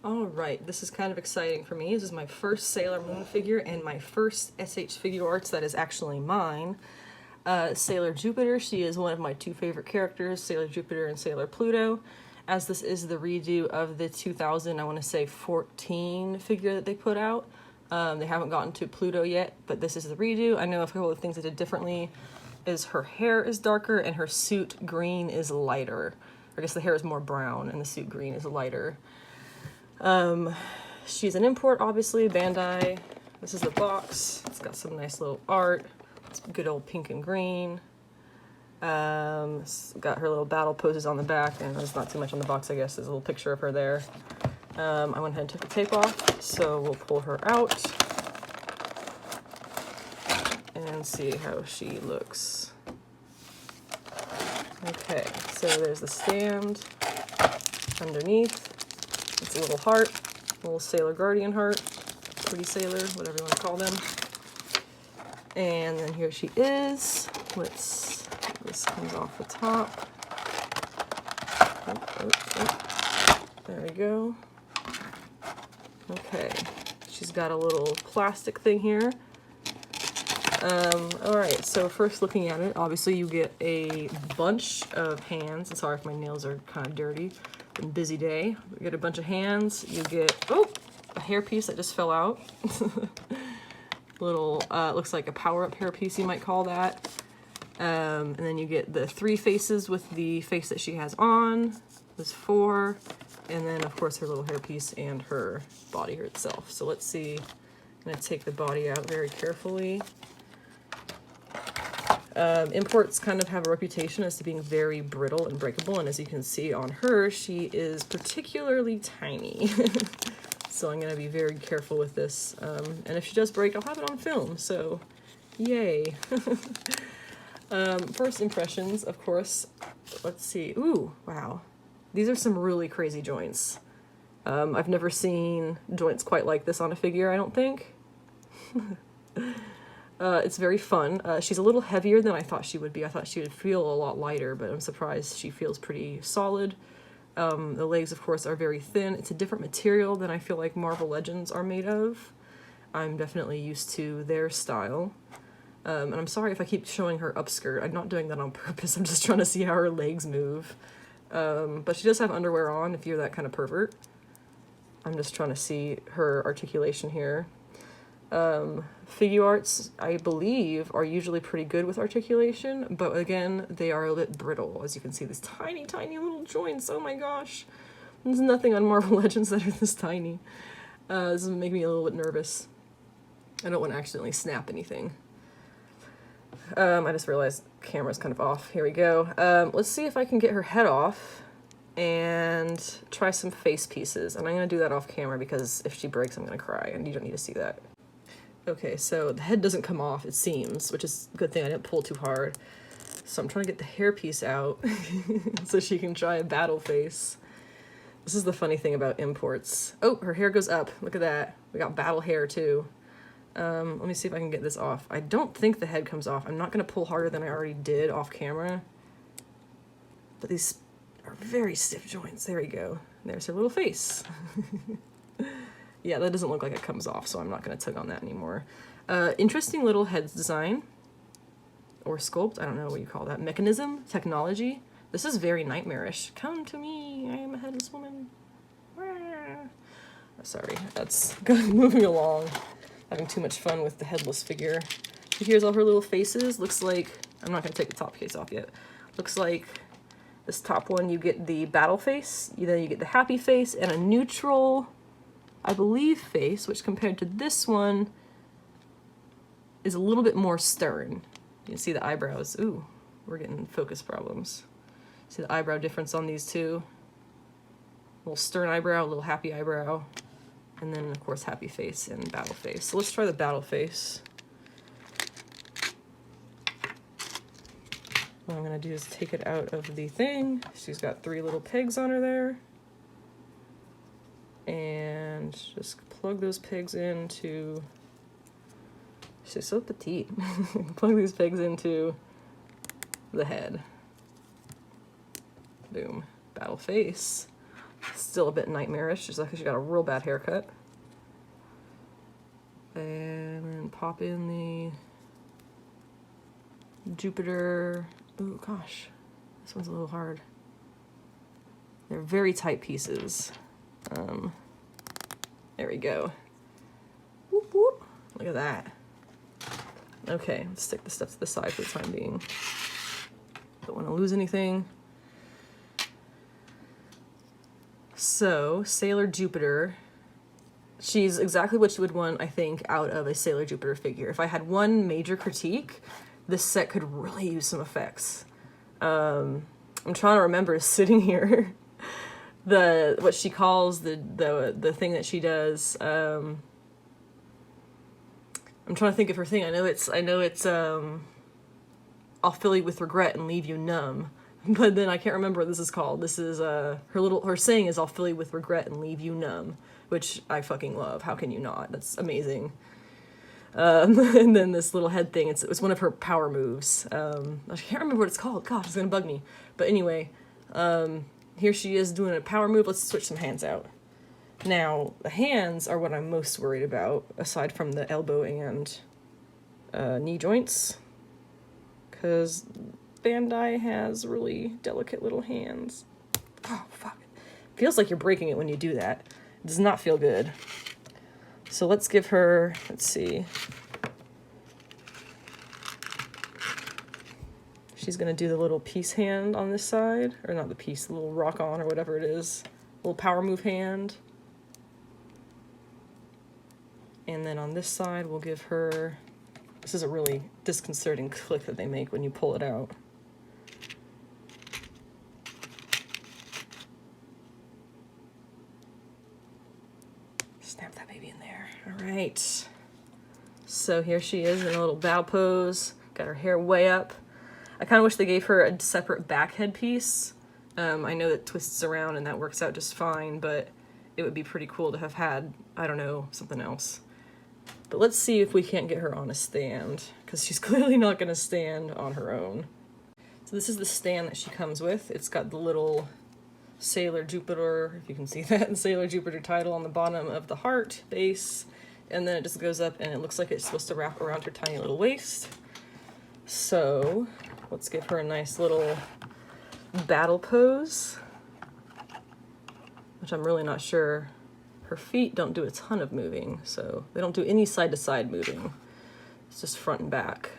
Alright, this is kind of exciting for me. This is my first Sailor Moon figure and my first SHFiguarts that is actually mine. Sailor Jupiter, she is one of my two favorite characters, Sailor Jupiter and Sailor Pluto. As this is the redo of the 2000, I want to say 14 figure that they put out. They haven't gotten to Pluto yet, but this is the redo. I know a couple of things they did differently is her hair is darker and her suit green is lighter. I guess the hair is more brown and the suit green is lighter. She's an import, obviously, Bandai. This is the box. It's got some nice little art. It's good old pink and green. It's got her little battle poses on the back, and there's not too much on the box, I guess. There's a little picture of her there. I went ahead and took the tape off, so we'll pull her out and see how she looks. Okay, so there's the stand underneath. It's a little heart, a little Sailor Guardian heart, pretty sailor, whatever you want to call them. And then here she is. This comes off the top. Oh. There we go. Okay, she's got a little plastic thing here. Alright, so first looking at it, obviously you get a bunch of hands. I'm sorry if my nails are kind of dirty. Been a busy day. You get a bunch of hands. You get, oh, a hairpiece that just fell out. Little, looks like a power-up hairpiece, you might call that. And then you get the 3 faces with the face that she has on. There's 4. And then, of course, her little hairpiece and her body itself. So let's see. I'm going to take the body out very carefully. Imports kind of have a reputation as to being very brittle and breakable, and as you can see on her, she is particularly tiny. So I'm going to be very careful with this, and if she does break, I'll have it on film, so yay. First impressions, of course, let's see. Ooh, wow. These are some really crazy joints. I've never seen joints quite like this on a figure, I don't think. It's very fun. She's a little heavier than I thought she would be. I thought she would feel a lot lighter, but I'm surprised she feels pretty solid. The legs, of course, are very thin. It's a different material than I feel like Marvel Legends are made of. I'm definitely used to their style. And I'm sorry if I keep showing her upskirt. I'm not doing that on purpose. I'm just trying to see how her legs move. But she does have underwear on if you're that kind of pervert. I'm just trying to see her articulation here. Figuarts, I believe, are usually pretty good with articulation, but again, they are a bit brittle. As you can see, these tiny, tiny little joints. Oh my gosh. There's nothing on Marvel Legends that are this tiny. This is making me a little bit nervous. I don't want to accidentally snap anything. I just realized the camera's kind of off. Here we go. Let's see if I can get her head off and try some face pieces. And I'm going to do that off camera because if she breaks, I'm going to cry, and you don't need to see that. Okay, so the head doesn't come off, it seems, which is a good thing I didn't pull too hard. So I'm trying to get the hairpiece out so she can try a battle face. This is the funny thing about imports. Oh, her hair goes up. Look at that. We got battle hair too. Let me see if I can get this off. I don't think the head comes off. I'm not going to pull harder than I already did off camera. But these are very stiff joints. There we go. There's her little face. Yeah, that doesn't look like it comes off, so I'm not going to tug on that anymore. Interesting little head design. Or sculpt, I don't know what you call that. Mechanism? Technology? This is very nightmarish. Come to me, I am a headless woman. Sorry, that's moving along. Having too much fun with the headless figure. Here's all her little faces. Looks like, I'm not going to take the top case off yet. Looks like this top one, you get the battle face, then you get the happy face, and a neutral, I believe, face, which compared to this one is a little bit more stern. You can see the eyebrows. Ooh, we're getting focus problems. See the eyebrow difference on these two? A little stern eyebrow, a little happy eyebrow, and then of course happy face and battle face. So let's try the battle face. What I'm gonna do is take it out of the thing. She's got 3 little pegs on her there. And just plug those pegs into, she's so petite. Plug these pegs into the head. Boom. Battle face. Still a bit nightmarish, just like she got a real bad haircut. And then pop in the Jupiter. Oh gosh, this one's a little hard. They're very tight pieces. There we go. Whoop, whoop. Look at that. Okay, let's stick the stuff to the side for the time being. Don't want to lose anything. So, Sailor Jupiter. She's exactly what you would want, I think, out of a Sailor Jupiter figure. If I had one major critique, this set could really use some effects. I'm trying to remember sitting here what she calls the thing that she does. I'm trying to think of her thing. I know it's I'll fill you with regret and leave you numb. But then I can't remember what this is called. This is her saying is I'll fill you with regret and leave you numb, which I fucking love. How can you not? That's amazing. And then this little head thing, it's one of her power moves. I can't remember what it's called. Gosh, it's gonna bug me. But anyway, here she is doing a power move. Let's switch some hands out. Now, the hands are what I'm most worried about, aside from the elbow and knee joints. Because Bandai has really delicate little hands. Oh, fuck. Feels like you're breaking it when you do that. It does not feel good. So let's give her, let's see. She's gonna do the little peace hand on this side, or not the peace, the little rock on or whatever it is. Little power move hand. And then on this side, we'll give her, this is a really disconcerting click that they make when you pull it out. Snap that baby in there. All right. So here she is in a little bow pose. Got her hair way up. I kind of wish they gave her a separate back headpiece. I know that twists around and that works out just fine, but it would be pretty cool to have had, I don't know, something else. But let's see if we can't get her on a stand, because she's clearly not going to stand on her own. So this is the stand that she comes with. It's got the little Sailor Jupiter, if you can see that, the Sailor Jupiter title on the bottom of the heart base, and then it just goes up and it looks like it's supposed to wrap around her tiny little waist. So let's give her a nice little battle pose, which I'm really not sure. Her feet don't do a ton of moving, so they don't do any side-to-side moving. It's just front and back.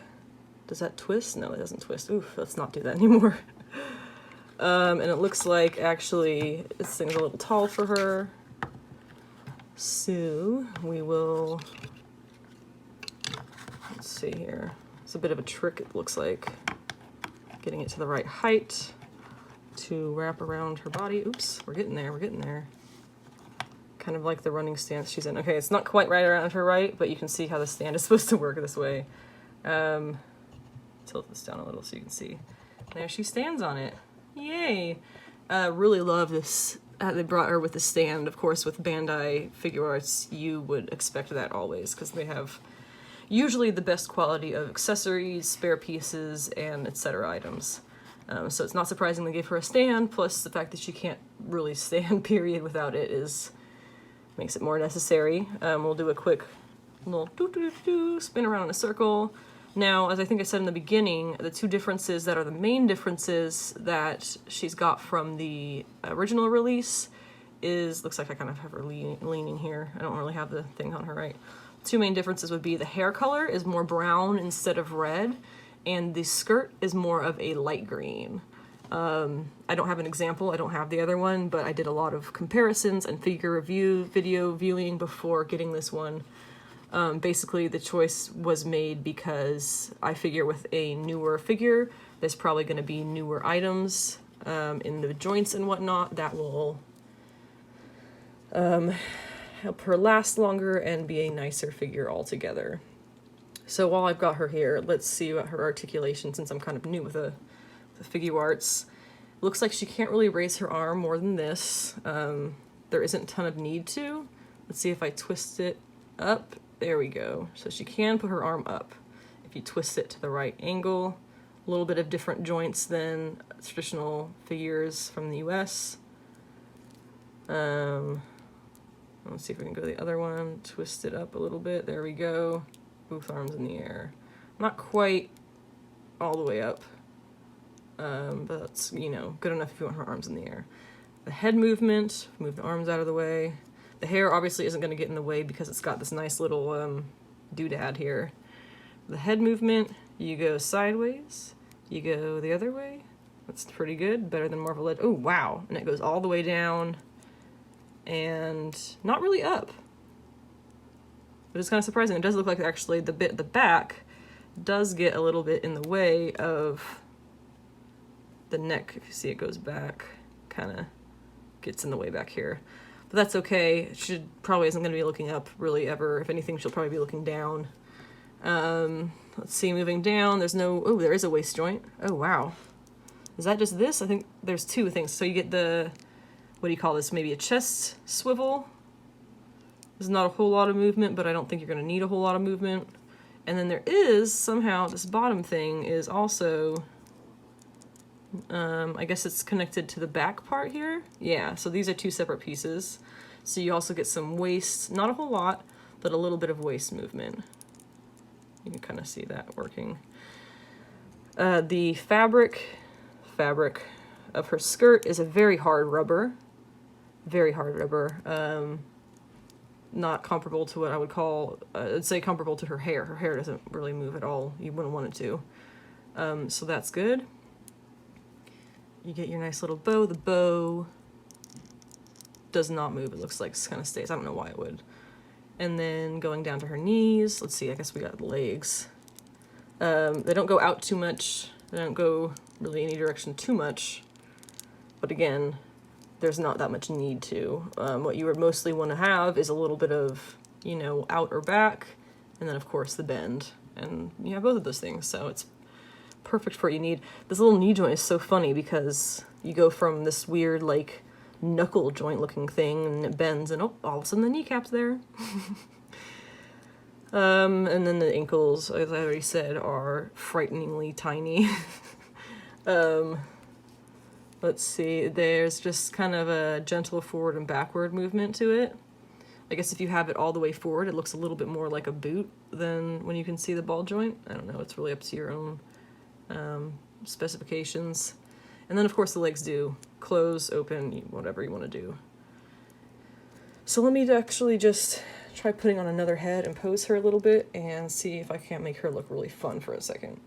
Does that twist? No, it doesn't twist. Oof, let's not do that anymore. And it looks like, actually, this thing's a little tall for her. So we will, let's see here. It's a bit of a trick, it looks like. Getting it to the right height to wrap around her body. Oops, we're getting there, we're getting there. Kind of like the running stance she's in. Okay, it's not quite right around her right, but you can see how the stand is supposed to work this way. Tilt this down a little so you can see. There she stands on it. Yay! Really love this. They brought her with the stand. Of course, with Bandai Figuarts, you would expect that always, because they have usually the best quality of accessories, spare pieces, and etc. items. So it's not surprising they gave her a stand, plus the fact that she can't really stand, period, without it makes it more necessary. We'll do a quick little spin around in a circle. Now, as I think I said in the beginning, the two differences that are the main differences that she's got from the original release is, looks like I kind of have her leaning here. I don't really have the thing on her right. Two main differences would be the hair color is more brown instead of red, and the skirt is more of a light green. I don't have an example, I don't have the other one, but I did a lot of comparisons and figure review, video viewing before getting this one. Basically, the choice was made because I figure with a newer figure, there's probably going to be newer items in the joints and whatnot that will help her last longer and be a nicer figure altogether. So while I've got her here, let's see about her articulation, since I'm kind of new with the Figuarts. Looks like she can't really raise her arm more than this. There isn't a ton of need to. Let's see if I twist it up. There we go. So she can put her arm up if you twist it to the right angle. A little bit of different joints than traditional figures from the US. Let's see if we can go to the other one, twist it up a little bit. There we go. Both arms in the air. Not quite all the way up, but that's, you know, good enough if you want her arms in the air. The head movement, move the arms out of the way. The hair obviously isn't going to get in the way because it's got this nice little doodad here. The head movement, you go sideways, you go the other way. That's pretty good, better than Marvel Legends. Oh, wow. And it goes all the way down and not really up. But it's kind of surprising. It does look like actually the bit at the back does get a little bit in the way of the neck. If you see, it goes back, kind of gets in the way back here. But that's okay. She probably isn't going to be looking up really ever. If anything, she'll probably be looking down. Let's see, moving down, there's no, oh, there is a waist joint. Oh, wow. Is that just this? I think there's two things. So you get the, what do you call this? Maybe a chest swivel. There's not a whole lot of movement, but I don't think you're going to need a whole lot of movement. And then there is, somehow, this bottom thing is also, I guess it's connected to the back part here. Yeah, so these are two separate pieces. So you also get some waist, not a whole lot, but a little bit of waist movement. You can kind of see that working. The fabric of her skirt is a very hard rubber. Very hard rubber. Not comparable to what I would call, I'd say comparable to her hair. Her hair doesn't really move at all. You wouldn't want it to. So that's good. You get your nice little bow. The bow does not move. It looks like it kind of stays. I don't know why it would. And then going down to her knees. Let's see, I guess we got legs. They don't go out too much. They don't go really any direction too much. But again, there's not that much need to. What you would mostly want to have is a little bit of, you know, out or back. And then, of course, the bend. And you have both of those things, so it's perfect for what you need. This little knee joint is so funny because you go from this weird, like, knuckle joint looking thing and it bends and oh, all of a sudden the kneecap's there. And then the ankles, as I already said, are frighteningly tiny. Let's see, there's just kind of a gentle forward and backward movement to it. I guess if you have it all the way forward, it looks a little bit more like a boot than when you can see the ball joint. I don't know, it's really up to your own specifications. And then, of course, the legs do close, open, whatever you want to do. So let me actually just try putting on another head and pose her a little bit and see if I can't make her look really fun for a second.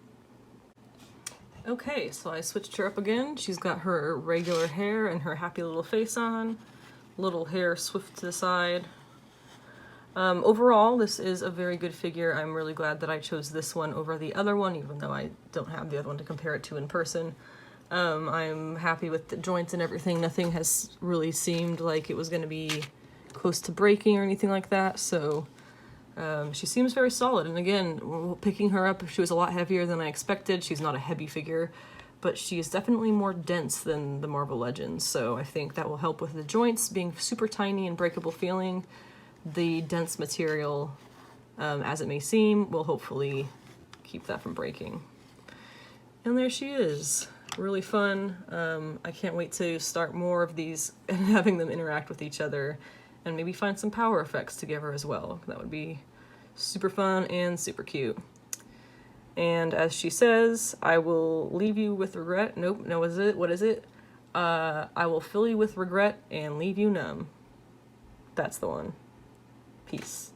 Okay, so I switched her up again. She's got her regular hair and her happy little face on. Little hair swift to the side. Overall, this is a very good figure. I'm really glad that I chose this one over the other one, even though I don't have the other one to compare it to in person. I'm happy with the joints and everything. Nothing has really seemed like it was going to be close to breaking or anything like that, so she seems very solid. And again, picking her up, she was a lot heavier than I expected. She's not a heavy figure, but she is definitely more dense than the Marvel Legends, so I think that will help with the joints being super tiny and breakable feeling. The dense material, as it may seem, will hopefully keep that from breaking. And there she is. Really fun. I can't wait to start more of these and having them interact with each other and maybe find some power effects to give her as well. That would be super fun and super cute. And as she says, I will leave you with regret. Nope, no, is it? What is it? I will fill you with regret and leave you numb. That's the one. Peace.